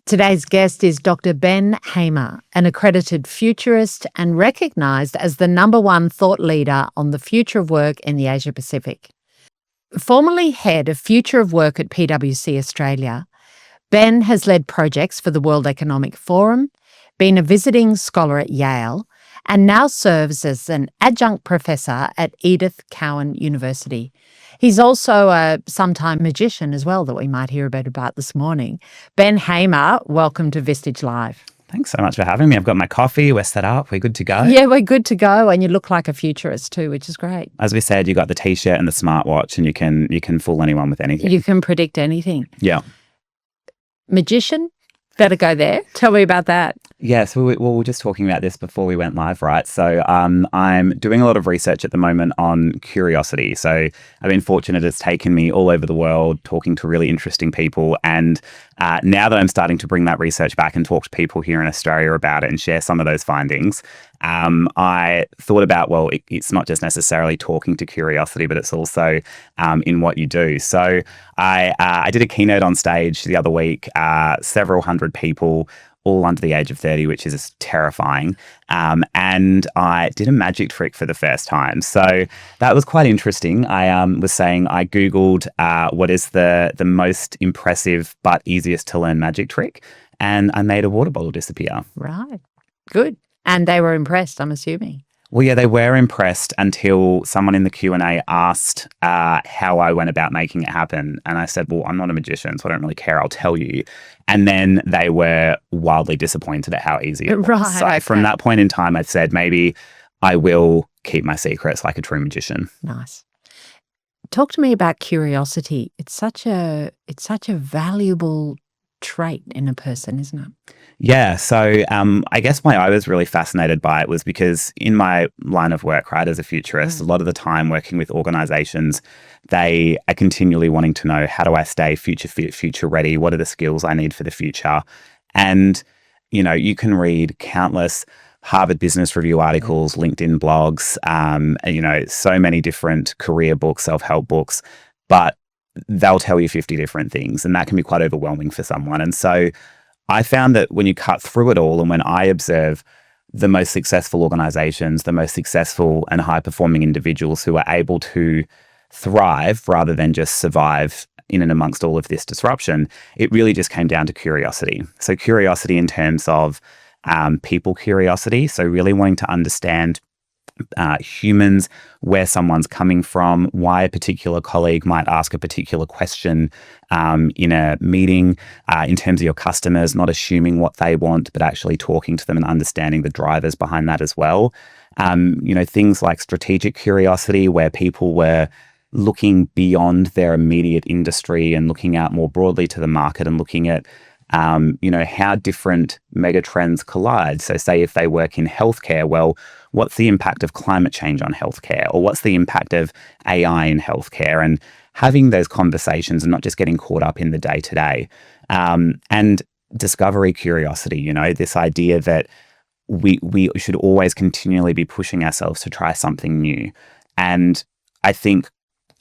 Today's guest is Dr. Ben Hamer, an accredited futurist and recognised as the #1 thought leader on the future of work in the Asia Pacific. Formerly head of Future of Work at PWC Australia, Ben has led projects for the World Economic Forum, been a visiting scholar at Yale, and now serves as an adjunct professor at Edith Cowan University. He's also a sometime magician as well that we might hear a bit about this morning. Ben Hamer, welcome to Vistage Live. Thanks so much for having me. I've got my coffee. We're set up. We're good to go. Yeah, we're good to go. And you look like a futurist too, which is great. As we said, you got the T-shirt and the smartwatch, and you can fool anyone with anything. You can predict anything. Yeah. Magician? Better go there. Tell me about that. Yeah, so we were just talking about this before we went live, right? So I'm doing a lot of research at the moment on curiosity. So I've been fortunate it's taken me all over the world talking to really interesting people. And now that I'm starting to bring that research back and talk to people here in Australia about it and share some of those findings, I thought about, well, it's not just necessarily talking to curiosity, but it's also in what you do. So I did a keynote on stage the other week, several hundred people, all under the age of 30, which is terrifying. And I did a magic trick for the first time. So that was quite interesting. I was saying I Googled what is the most impressive but easiest to learn magic trick, and I made a water bottle disappear. Right. Good. And they were impressed, I'm assuming. Well, yeah, they were impressed until someone in the Q&A asked how I went about making it happen. And I said, well, I'm not a magician, so I don't really care. I'll tell you. And then they were wildly disappointed at how easy it was. Right, So from that point in time, I said, maybe I will keep my secrets like a true magician. Nice. Talk to me about curiosity. It's such a valuable trait in a person, isn't it? Yeah. So I guess why I was really fascinated by it was because in my line of work, right, as a futurist, a lot of the time working with organizations, they are continually wanting to know, how do I stay future fit, future ready? What are the skills I need for the future? And, you know, you can read countless Harvard Business Review articles, LinkedIn blogs, you know, so many different career books, self-help books, but they'll tell you 50 different things, and that can be quite overwhelming for someone. And so I found that when you cut through it all, and when I observe the most successful organizations, the most successful and high-performing individuals who are able to thrive rather than just survive in and amongst all of this disruption, it really just came down to curiosity. So curiosity in terms of people curiosity, so really wanting to understand humans, where someone's coming from, why a particular colleague might ask a particular question in a meeting, in terms of your customers, not assuming what they want, but actually talking to them and understanding the drivers behind that as well. You know, things like strategic curiosity, where people were looking beyond their immediate industry and looking out more broadly to the market and looking at you know, how different megatrends collide. So say if they work in healthcare, well, what's the impact of climate change on healthcare? Or what's the impact of AI in healthcare? And having those conversations and not just getting caught up in the day-to-day. And discovery curiosity, you know, this idea that we should always continually be pushing ourselves to try something new. And I think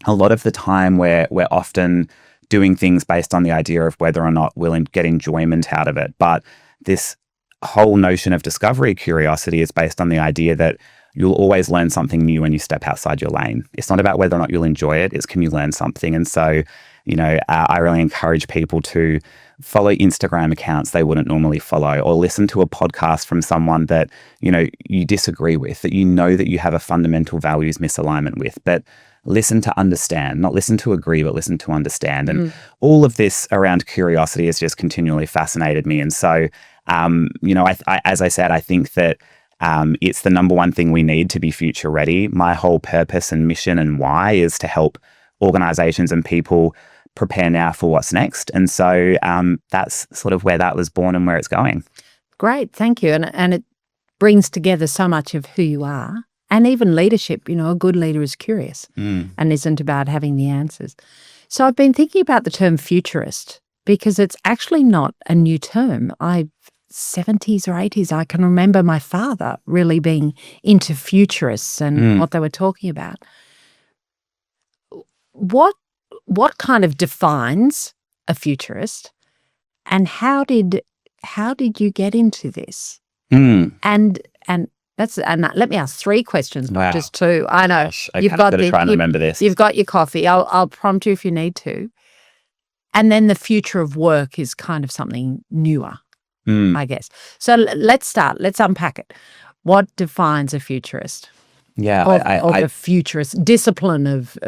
a lot of the time we're often doing things based on the idea of whether or not we'll get enjoyment out of it. But this whole notion of discovery curiosity is based on the idea that you'll always learn something new when you step outside your lane. It's not about whether or not you'll enjoy it, it's can you learn something? And so, you know, I really encourage people to follow Instagram accounts they wouldn't normally follow, or listen to a podcast from someone that, you know, you disagree with, that you know that you have a fundamental values misalignment with, but listen to understand, not listen to agree, but listen to understand. And all of this around curiosity has just continually fascinated me. And so, you know, I as I said, I think that it's the #1 thing we need to be future ready. My whole purpose and mission and why is to help organizations and people prepare now for what's next. And so that's sort of where that was born and where it's going. Great. Thank you. And it brings together so much of who you are. And even leadership, you know, a good leader is curious and isn't about having the answers. So I've been thinking about the term futurist because it's actually not a new term. 70s or 80s, I can remember my father really being into futurists and what they were talking about. What kind of defines a futurist, and how did how did you get into this? Mm. And let me ask 3 questions, not Wow. just 2. I know. Gosh, okay, I've got to try and remember this. You've got your coffee. I'll prompt you if you need to. And then the future of work is kind of something newer, I guess. So let's start. Let's unpack it. What defines a futurist? Yeah. Or the futurist discipline of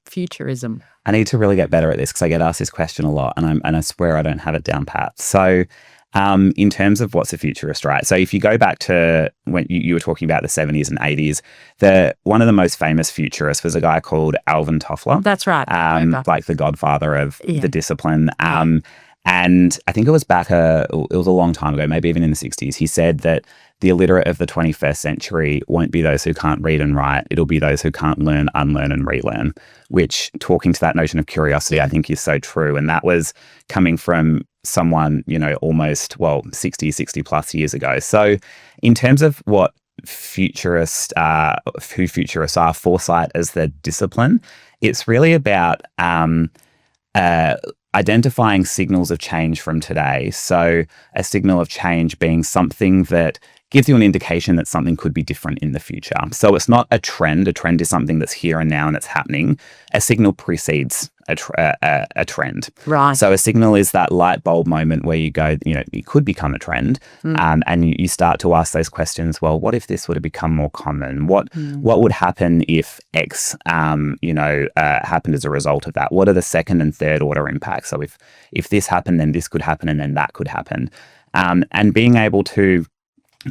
futurism. I need to really get better at this because I get asked this question a lot, and I swear I don't have it down pat. So in terms of what's a futurist, right? So if you go back to when you were talking about the 70s and 80s, one of the most famous futurists was a guy called Alvin Toffler. That's right. Like the godfather of the discipline. And I think it was it was a long time ago, maybe even in the 60s. He said that the illiterate of the 21st century won't be those who can't read and write. It'll be those who can't learn, unlearn, and relearn, which, talking to that notion of curiosity, I think is so true. And that was coming from someone, almost, 60 plus years ago. So in terms of what futurists are, foresight as the discipline, it's really about identifying signals of change from today. So a signal of change being something that gives you an indication that something could be different in the future. So it's not a trend. A trend is something that's here and now and it's happening. A signal precedes a trend. Right. So a signal is that light bulb moment where you go, it could become a trend. And you start to ask those questions, well, what if this were to become more common? What would happen if X, happened as a result of that? What are the second and third order impacts? So if this happened, then this could happen and then that could happen. And being able to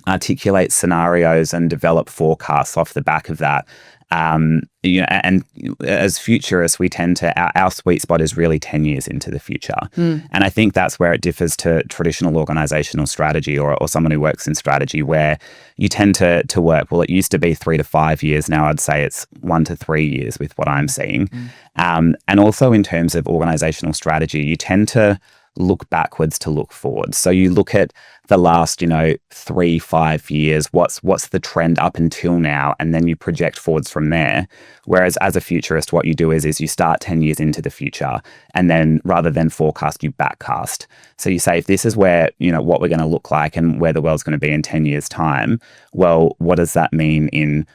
articulate scenarios and develop forecasts off the back of that. And as futurists, we tend to, our sweet spot is really 10 years into the future. And I think that's where it differs to traditional organizational strategy or someone who works in strategy, where you tend to work, it used to be 3 to 5 years. Now I'd say it's 1 to 3 years with what I'm seeing. And also in terms of organizational strategy, you tend to look backwards to look forward. So you look at the last, 3-5 years, what's the trend up until now, and then you project forwards from there. Whereas as a futurist, what you do is you start 10 years into the future, and then rather than forecast, you backcast. So you say, if this is where, what we're going to look like and where the world's going to be in 10 years' time, well, what does that mean in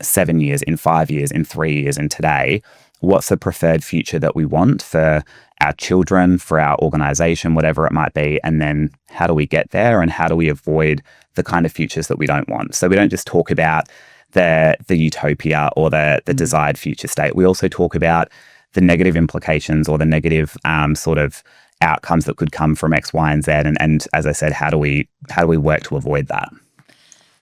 7 years, in 5 years, in 3 years, and today? What's the preferred future that we want for our children, for our organization, whatever it might be, and then how do we get there and how do we avoid the kind of futures that we don't want? So we don't just talk about the utopia or the desired future state. We also talk about the negative implications or the negative sort of outcomes that could come from X, Y, and Z. And as I said, how do we work to avoid that?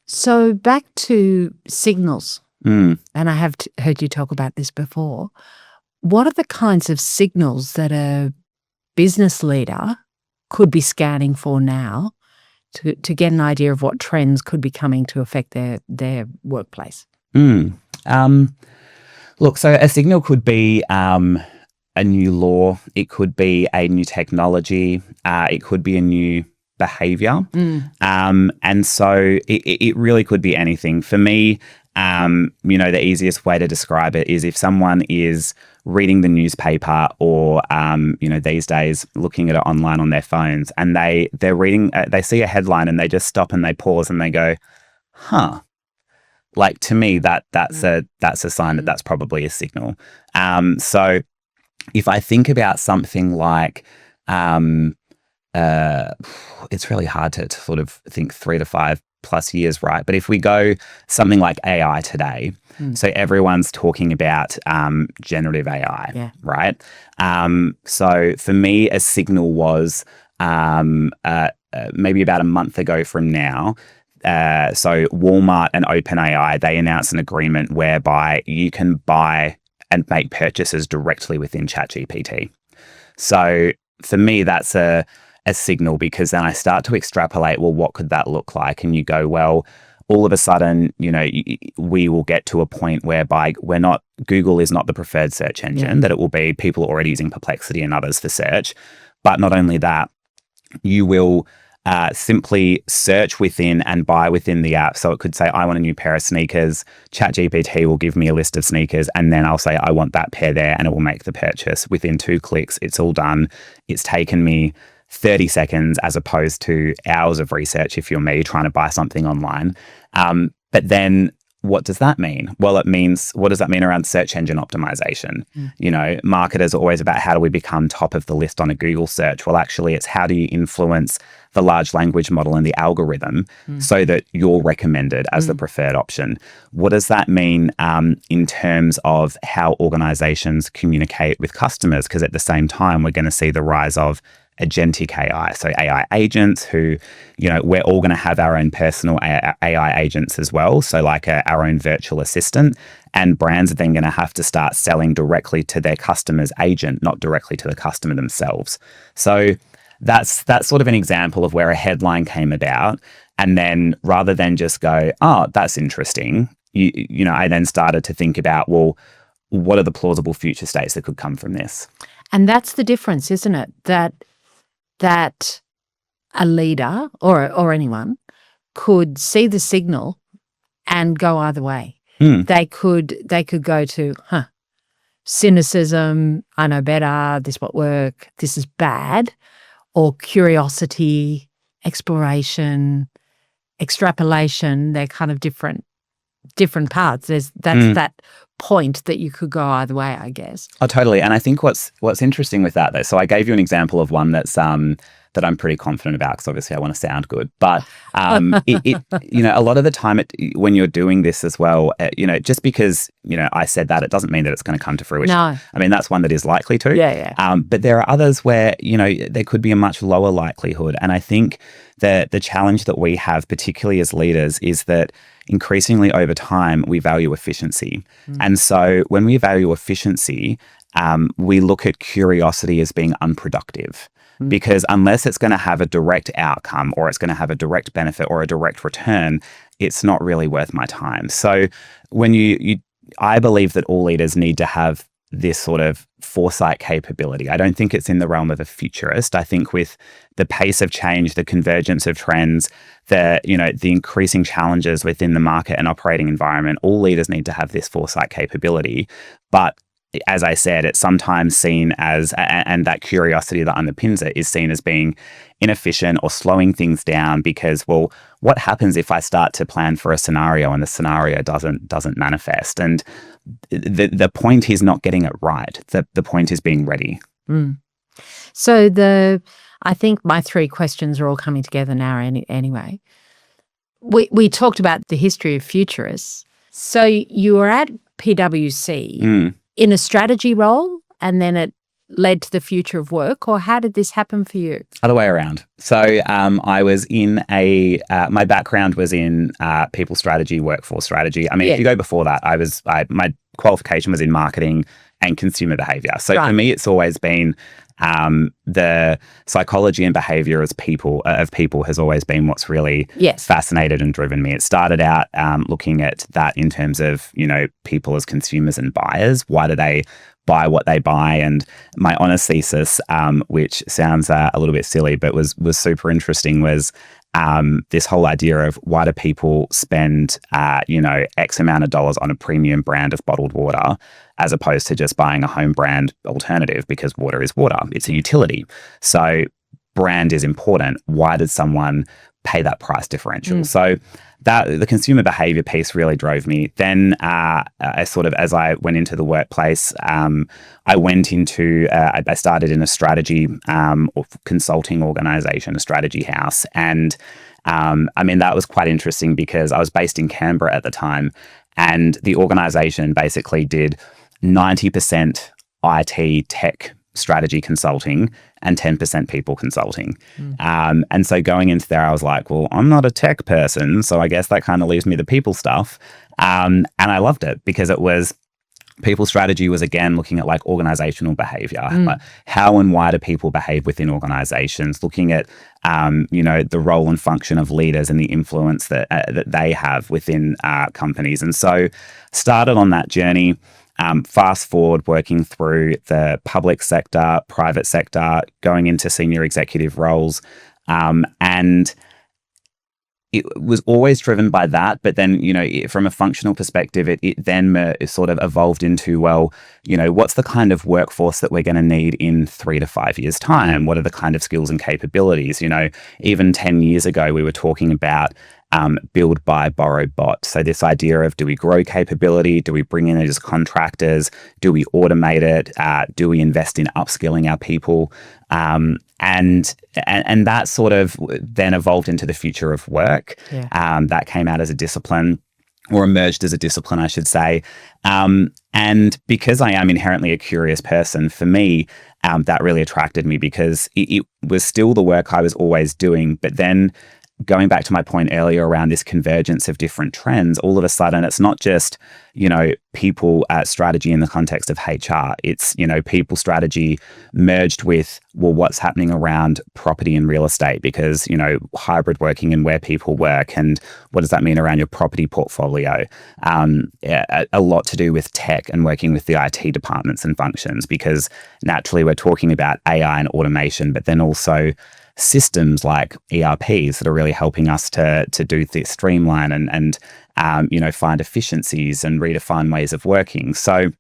So back to signals. And I have heard you talk about this before. What are the kinds of signals that a business leader could be scanning for now to get an idea of what trends could be coming to affect their workplace? Look, so a signal could be a new law. It could be a new technology. It could be a new behaviour. And so it really could be anything. For me, the easiest way to describe it is if someone is reading the newspaper or, these days looking at it online on their phones, and they're reading, they see a headline and they just stop and they pause and they go, huh. Like, to me, that's a sign that that's probably a signal. So if I think about something like, it's really hard to sort of think 3 to 5 plus years, right? But if we go something like AI today, so everyone's talking about generative AI, right? So for me, a signal was maybe about a month ago from now. So Walmart and OpenAI, they announced an agreement whereby you can buy and make purchases directly within ChatGPT. So for me, that's a signal, because then I start to extrapolate, well, what could that look like? And you go, well, all of a sudden, we will get to a point whereby Google is not the preferred search engine, that it will be people already using Perplexity and others for search. But not only that, you will simply search within and buy within the app. So it could say, I want a new pair of sneakers. ChatGPT will give me a list of sneakers, and then I'll say, I want that pair there, and it will make the purchase. Within 2 clicks, it's all done. It's taken me 30 seconds as opposed to hours of research if you're me trying to buy something online. But then what does that mean? Well, it means, what does that mean around search engine optimization? You know, marketers are always about how do we become top of the list on a Google search? Well, actually, it's how do you influence the large language model and the algorithm so that you're recommended as the preferred option? What does that mean in terms of how organizations communicate with customers? Because at the same time, we're going to see the rise of agentic AI. So AI agents who, you know, we're all going to have our own personal AI agents as well. So like our own virtual assistant, and brands are then going to have to start selling directly to their customer's agent, not directly to the customer themselves. So that's sort of an example of where a headline came about. And then rather than just go, oh, that's interesting, you know, I then started to think about, well, what are the plausible future states that could come from this? And that's the difference, isn't it? That a leader or anyone could see the signal and go either way. They could go to cynicism, I know better, this won't work, this is bad, or curiosity, exploration, extrapolation. They're kind of different paths. That's that point that you could go either way, I guess. Oh, totally. And I think what's interesting with that, though, so I gave you an example of one that's that I'm pretty confident about, because obviously I want to sound good. But it you know, a lot of the time when you're doing this as well, you know, just because, you know, I said that, it doesn't mean that it's going to come to fruition. No. I mean, that's one that is likely to. Yeah. But there are others where, you know, there could be a much lower likelihood. And I think that the challenge that we have, particularly as leaders, is that increasingly over time, we value efficiency. And so when we value efficiency, we look at curiosity as being unproductive. Because unless it's going to have a direct outcome, or it's going to have a direct benefit or a direct return, it's not really worth my time. So when I believe that all leaders need to have this sort of foresight capability. I don't think it's in the realm of a futurist. I think with the pace of change, the convergence of trends, the increasing challenges within the market and operating environment, all leaders need to have this foresight capability. But as I said, it's sometimes seen as, and that curiosity that underpins it is seen as being inefficient or slowing things down, because, well, what happens if I start to plan for a scenario and the scenario doesn't manifest? And the point is not getting it right. The point is being ready. So I think my three questions are all coming together now anyway. We talked about the history of futurists. So you were at PWC in a strategy role, and then it led to the future of work, or how did this happen for you? Other way around. So I was in my background was in people strategy, workforce strategy. I mean, if you go before that, my qualification was in marketing and consumer behaviour. So for me, it's always been the psychology and behaviour of people has always been what's really fascinated and driven me. It started out looking at that in terms of, you know, people as consumers and buyers. Why do they buy what they buy? And my honest thesis, which sounds a little bit silly, but was super interesting, was this whole idea of why do people spend, X amount of dollars on a premium brand of bottled water as opposed to just buying a home brand alternative, because water is water. It's a utility. So brand is important. Why did someone pay that price differential? So that the consumer behavior piece really drove me. Then as I went into the workplace, I started in a strategy consulting organization, a strategy house. And that was quite interesting because I was based in Canberra at the time, and the organization basically did 90% IT tech strategy consulting and 10% people consulting. And so going into there, I was like, well, I'm not a tech person, so I guess that kind of leaves me the people stuff. And I loved it because people strategy was, again, looking at like organizational behavior. Like how and why do people behave within organizations, looking at, the role and function of leaders and the influence that they have within companies. And so started on that journey. Fast forward, working through the public sector, private sector, going into senior executive roles. And it was always driven by that. But then, from a functional perspective, it then sort of evolved into, well, what's the kind of workforce that we're going to need in 3 to 5 years' time? What are the kind of skills and capabilities? Even 10 years ago, we were talking about build, buy, borrow, bot. So this idea of, do we grow capability? Do we bring in it as contractors? Do we automate it? Do we invest in upskilling our people? And that sort of then evolved into the future of work. Yeah. That came out as a discipline, or emerged as a discipline, I should say. And because I am inherently a curious person, for me, that really attracted me, because it was still the work I was always doing, but then going back to my point earlier around this convergence of different trends, all of a sudden it's not just, people strategy in the context of HR. It's, people strategy merged with, well, what's happening around property and real estate, because, hybrid working and where people work, and what does that mean around your property portfolio? A lot to do with tech and working with the IT departments and functions, because naturally we're talking about AI and automation, but then also systems like ERPs that are really helping us to do this, streamline and find efficiencies and redefine ways of working. So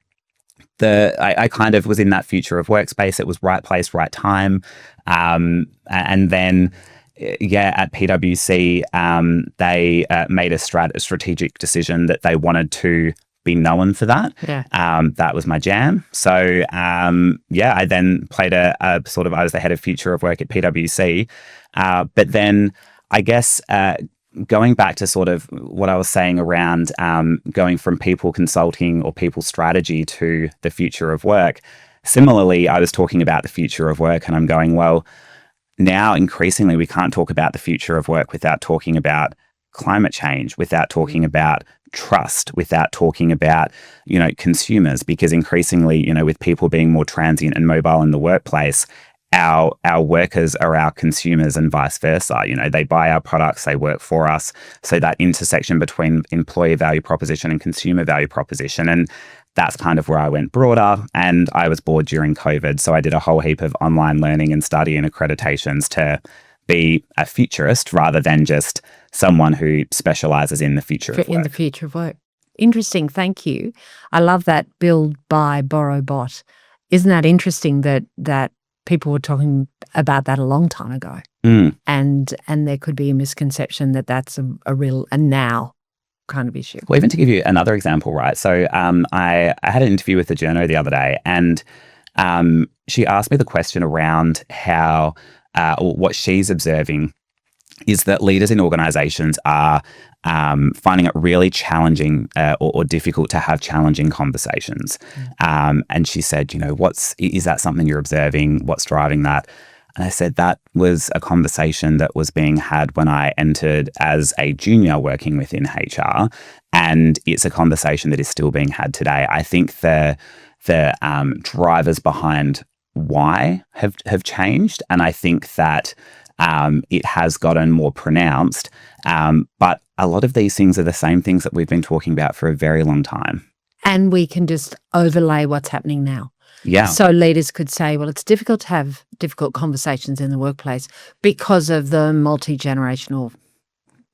I kind of was in that future of workspace. It was right place, right time. And then, at PWC, they made a strategic decision that they wanted to be known for that. Yeah. That was my jam. So, I then played I was the head of future of work at PWC. But then I guess, going back to sort of what I was saying around going from people consulting or people strategy to the future of work, similarly, I was talking about the future of work, and I'm going, well, now increasingly we can't talk about the future of work without talking about climate change, without talking about trust, without talking about, consumers, because increasingly, with people being more transient and mobile in the workplace, our workers are our consumers and vice versa. They buy our products, they work for us. So that intersection between employee value proposition and consumer value proposition. And that's kind of where I went broader. And I was bored during COVID. So I did a whole heap of online learning and study and accreditations to be a futurist rather than just someone who specializes in the future of work. In the future of work. Interesting. Thank you. I love that build, buy, borrow, bot. Isn't that interesting that people were talking about that a long time ago? And there could be a misconception that that's a real and now kind of issue. Well, even to give you another example, right? So I had an interview with the journo the other day, and she asked me the question around how what she's observing is that leaders in organizations are finding it really challenging or difficult to have challenging conversations. And she said, is that something you're observing? What's driving that? And I said, that was a conversation that was being had when I entered as a junior working within HR. And it's a conversation that is still being had today. I think the drivers behind why have changed. And I think that it has gotten more pronounced. But a lot of these things are the same things that we've been talking about for a very long time. And we can just overlay what's happening now. Yeah. So leaders could say, well, it's difficult to have difficult conversations in the workplace because of the multi-generational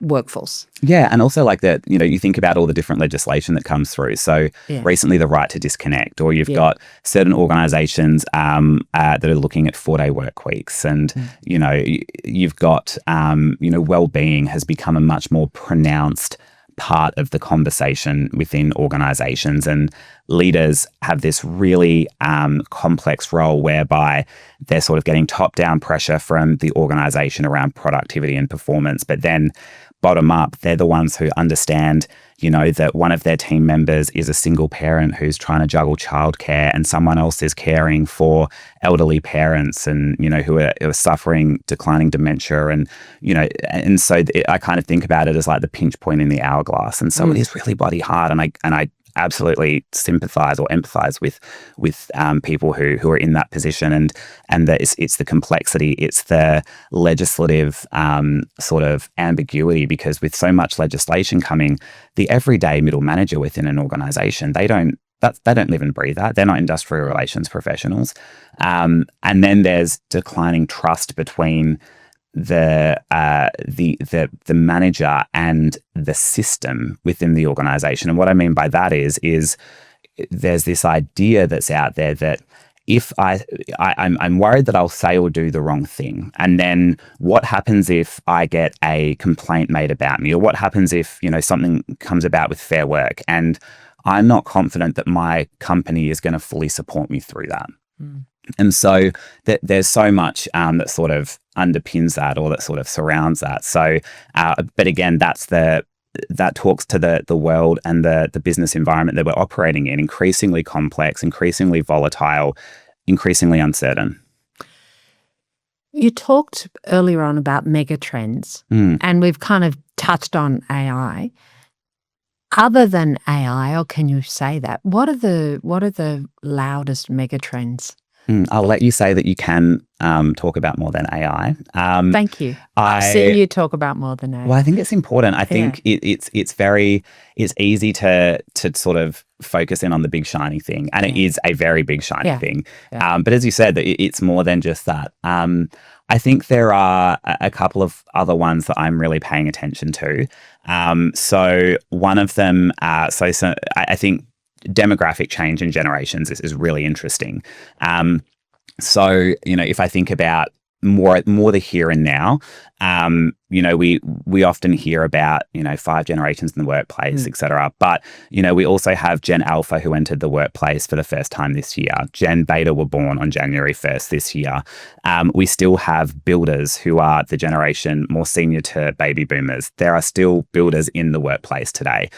workforce. Yeah. And also like that, you think about all the different legislation that comes through. So recently the right to disconnect, or you've got certain organizations that are looking at 4-day work weeks. And, you've got, well-being has become a much more pronounced part of the conversation within organizations, and leaders have this really complex role whereby they're sort of getting top-down pressure from the organization around productivity and performance, but then bottom up, they're the ones who understand, that one of their team members is a single parent who's trying to juggle childcare, and someone else is caring for elderly parents and, who are suffering declining dementia. And, and so I kind of think about it as like the pinch point in the hourglass. And so it is really bloody hard. And I absolutely sympathize or empathize with people who are in that position, and that it's the complexity, it's the legislative sort of ambiguity, because with so much legislation coming, the everyday middle manager within an organization, they don't live and breathe that. They're not industrial relations professionals, and then there's declining trust between the the manager and the system within the organization. And what I mean by that is there's this idea that's out there that if I'm worried that I'll say or do the wrong thing. And then what happens if I get a complaint made about me? Or what happens if, something comes about with Fair Work and I'm not confident that my company is going to fully support me through that? And so there's so much that sort of underpins that, or that sort of surrounds that. So, but again, that talks to the world and the business environment that we're operating in, increasingly complex, increasingly volatile, increasingly uncertain. You talked earlier on about megatrends, and we've kind of touched on AI. Other than AI, or can you say that? What are the loudest megatrends? I'll let you say that you can talk about more than AI. Thank you. I've seen you talk about more than AI. Well, I think it's important. I think it's easy to sort of focus in on the big shiny thing, and it is a very big shiny thing. Yeah. But as you said, it's more than just that. I think there are a couple of other ones that I'm really paying attention to. So one of them, I think demographic change in generations is really interesting. So, if I think about more the here and now, we often hear about, 5 generations in the workplace, et cetera. But, we also have Gen Alpha who entered the workplace for the first time this year. Gen Beta were born on January 1st this year. We still have builders who are the generation more senior to baby boomers. There are still builders in the workplace today.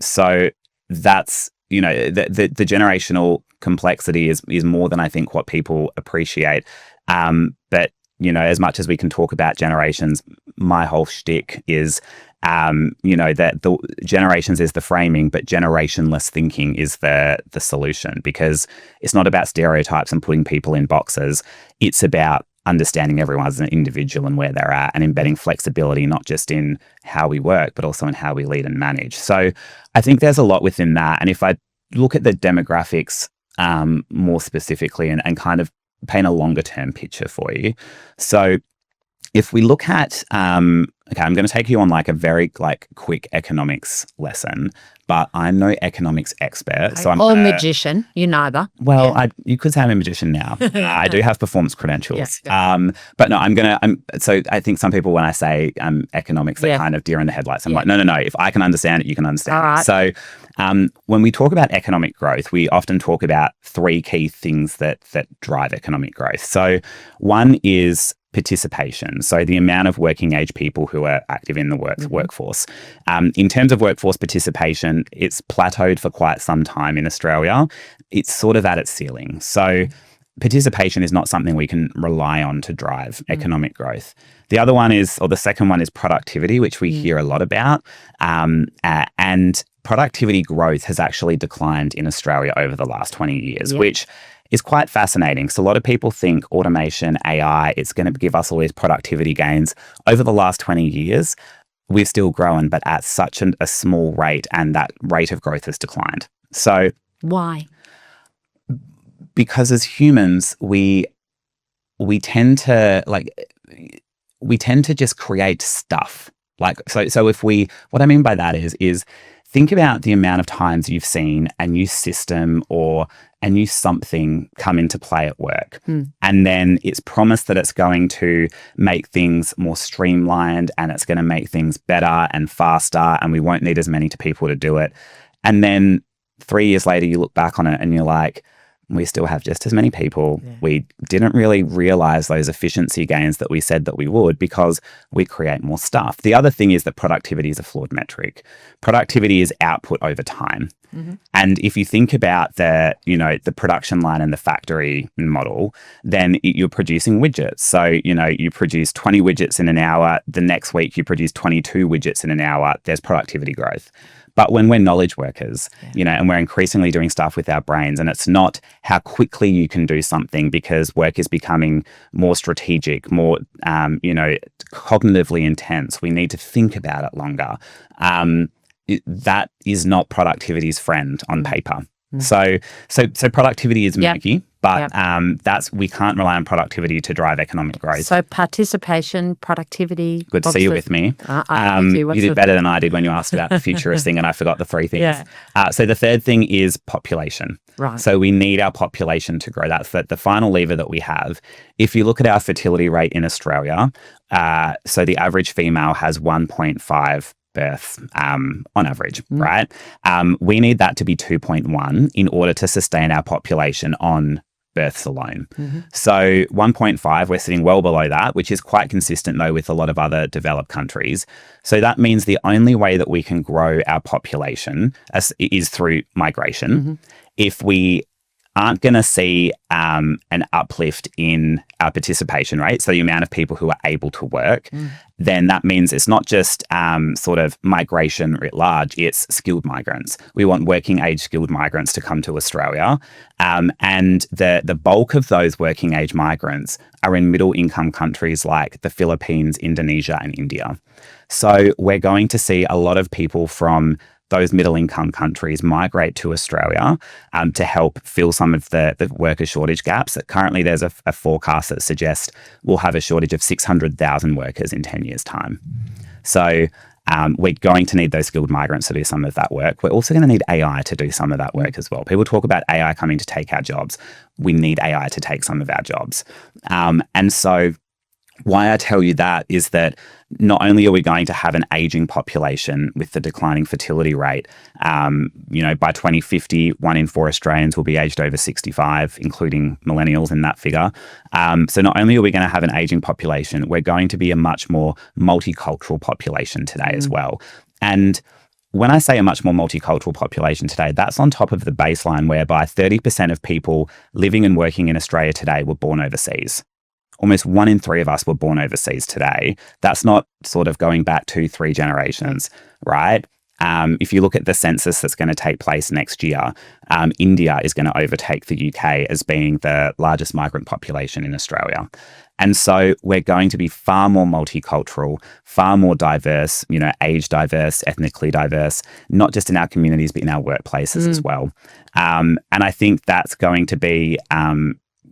So that's, the generational complexity is more than I think what people appreciate. But, as much as we can talk about generations, my whole shtick is, that the generations is the framing, but generationless thinking is the solution, because it's not about stereotypes and putting people in boxes. It's about understanding everyone as an individual and where they're at, and embedding flexibility, not just in how we work, but also in how we lead and manage. So I think there's a lot within that. And if I look at the demographics more specifically and kind of paint a longer term picture for you. So if we look at, I'm going to take you on a very quick economics lesson, but I'm no economics expert. So or magician, you neither. Well, yeah. You could say I'm a magician now. I do have performance credentials. Yeah. But no, so I think some people, when I say economics, they kind of deer in the headlights. I'm like, no. If I can understand it, you can understand it. Right. So when we talk about economic growth, we often talk about 3 key things that drive economic growth. So one is participation, so the amount of working age people who are active in the workforce. In terms of workforce participation, it's plateaued for quite some time in Australia. It's sort of at its ceiling. So participation is not something we can rely on to drive economic growth. The other one is, or the second one is productivity, which we hear a lot about. And productivity growth has actually declined in Australia over the last 20 years, which is quite fascinating. So a lot of people think automation, AI, it's going to give us all these productivity gains. Over the last 20 years, we've still grown, but at such a small rate, and that rate of growth has declined. So why? Because as humans, we tend to just create stuff. So if what I mean by that is think about the amount of times you've seen a new system or a new something come into play at work. And then it's promised that it's going to make things more streamlined, and it's going to make things better and faster, and we won't need as many people to do it. And then 3 years later, you look back on it and you're like, we still have just as many people. Yeah. We didn't really realize those efficiency gains that we said that we would, because we create more stuff. The other thing is that productivity is a flawed metric. Productivity is output over time. And if you think about the production line and the factory model, then you're producing widgets. So, you produce 20 widgets in an hour. The next week you produce 22 widgets in an hour. There's productivity growth. But when we're knowledge workers, and we're increasingly doing stuff with our brains, and it's not how quickly you can do something, because work is becoming more strategic, more, cognitively intense. We need to think about it longer. That is not productivity's friend on paper. So productivity is Yep. murky, but we can't rely on productivity to drive economic growth. So participation, productivity. Good to see you with me. You did better than I did when you asked about the futurist thing, and I forgot the three things. So the third thing is population. Right. So we need our population to grow. That's the final lever that we have. If you look at our fertility rate in Australia, so the average female has 1.5 births on average, right? We need that to be 2.1 in order to sustain our population on births alone. So 1.5, we're sitting well below that, which is quite consistent though with a lot of other developed countries. So that means the only way that we can grow our population is through migration. If we aren't going to see an uplift in our participation rate, so the amount of people who are able to work, then that means it's not just sort of migration writ large, it's skilled migrants. We want working age skilled migrants to come to Australia. And the bulk of those working age migrants are in middle income countries like the Philippines, Indonesia, and India. So we're going to see a lot of people from those middle income countries migrate to Australia to help fill some of the worker shortage gaps. Currently, there's a forecast that suggests we'll have a shortage of 600,000 workers in 10 years' time. So we're going to need those skilled migrants to do some of that work. We're also going to need AI to do some of that work as well. People talk about AI coming to take our jobs. We need AI to take some of our jobs. And so why I tell you that is that not only are we going to have an aging population with the declining fertility rate, by 2050, 1 in 4 Australians will be aged over 65, including millennials in that figure. So not only are we going to have an aging population, we're going to be a much more multicultural population today as well. And when I say a much more multicultural population today, that's on top of the baseline whereby 30% of people living and working in Australia today were born overseas. Almost 1 in 3 of us were born overseas today. That's not sort of going back 2-3 generations, right? If you look at the census that's going to take place next year, India is going to overtake the UK as being the largest migrant population in Australia. And so we're going to be far more multicultural, far more diverse, age diverse, ethnically diverse, not just in our communities, but in our workplaces as well. And I think that's going to be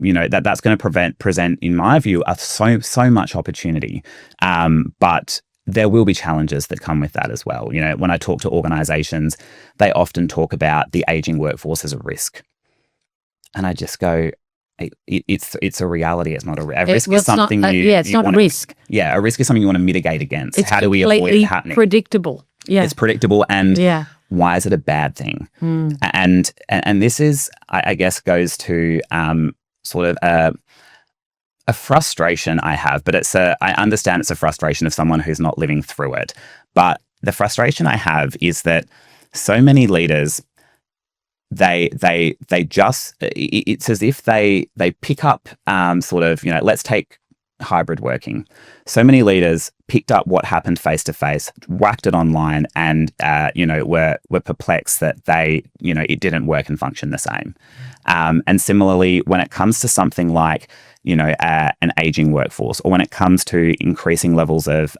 that's going to present, in my view, so much opportunity. But there will be challenges that come with that as well. When I talk to organizations, they often talk about the aging workforce as a risk. And I just go, it's a reality. It's not a risk. A risk is something it's not a risk. Yeah, a risk is something you want to mitigate against. It's how do we avoid it happening? Predictable. Yeah. It's predictable. And why is it a bad thing? And this is, I guess, goes to sort of a frustration I have, but I understand it's a frustration of someone who's not living through it. But the frustration I have is that so many leaders, it's as if they pick up let's take hybrid working. So many leaders picked up what happened face to face, whacked it online, and were perplexed that it didn't work and function the same. And similarly, when it comes to something like an aging workforce, or when it comes to increasing levels of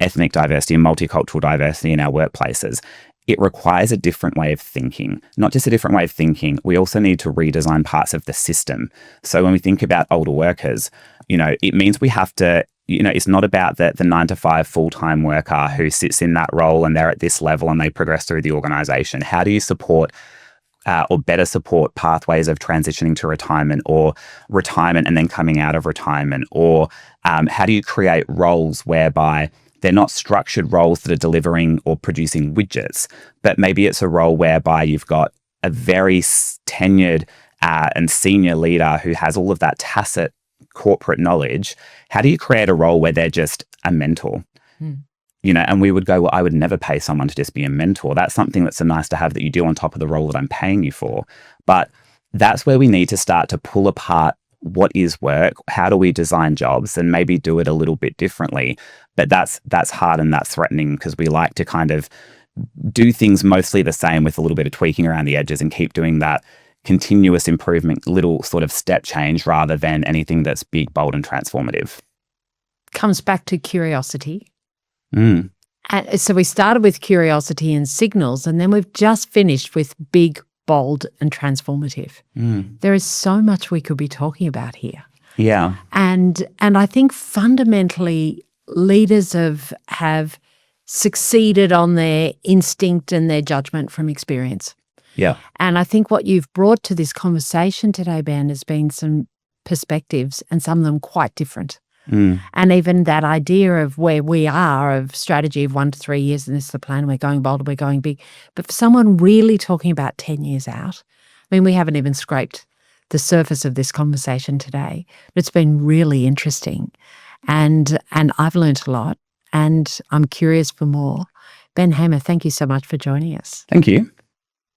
ethnic diversity and multicultural diversity in our workplaces, it requires a different way of thinking. Not just a different way of thinking, we also need to redesign parts of the system. So when we think about older workers, it means we have to, it's not about the 9-to-5 full-time worker who sits in that role and they're at this level and they progress through the organization. How do you support or better support pathways of transitioning to retirement, or retirement and then coming out of retirement? Or how do you create roles whereby they're not structured roles that are delivering or producing widgets, but maybe it's a role whereby you've got a very tenured and senior leader who has all of that tacit corporate knowledge? How do you create a role where they're just a mentor? And we would go, well, I would never pay someone to just be a mentor. That's something that's so nice to have that you do on top of the role that I'm paying you for. But that's where we need to start to pull apart what is work, how do we design jobs, and maybe do it a little bit differently. But that's hard and that's threatening, because we like to kind of do things mostly the same with a little bit of tweaking around the edges and keep doing that continuous improvement, little sort of step change, rather than anything that's big, bold and transformative. Comes back to curiosity. And so we started with curiosity and signals, and then we've just finished with big, bold, and transformative. There is so much we could be talking about here. Yeah. And I think fundamentally leaders have succeeded on their instinct and their judgment from experience. Yeah. And I think what you've brought to this conversation today, Ben, has been some perspectives, and some of them quite different. And even that idea of where we are, of strategy of 1 to 3 years, and this is the plan, we're going bold, we're going big. But for someone really talking about 10 years out, I mean, we haven't even scraped the surface of this conversation today, but it's been really interesting. And I've learnt a lot, and I'm curious for more. Ben Hamer, thank you so much for joining us. Thank you.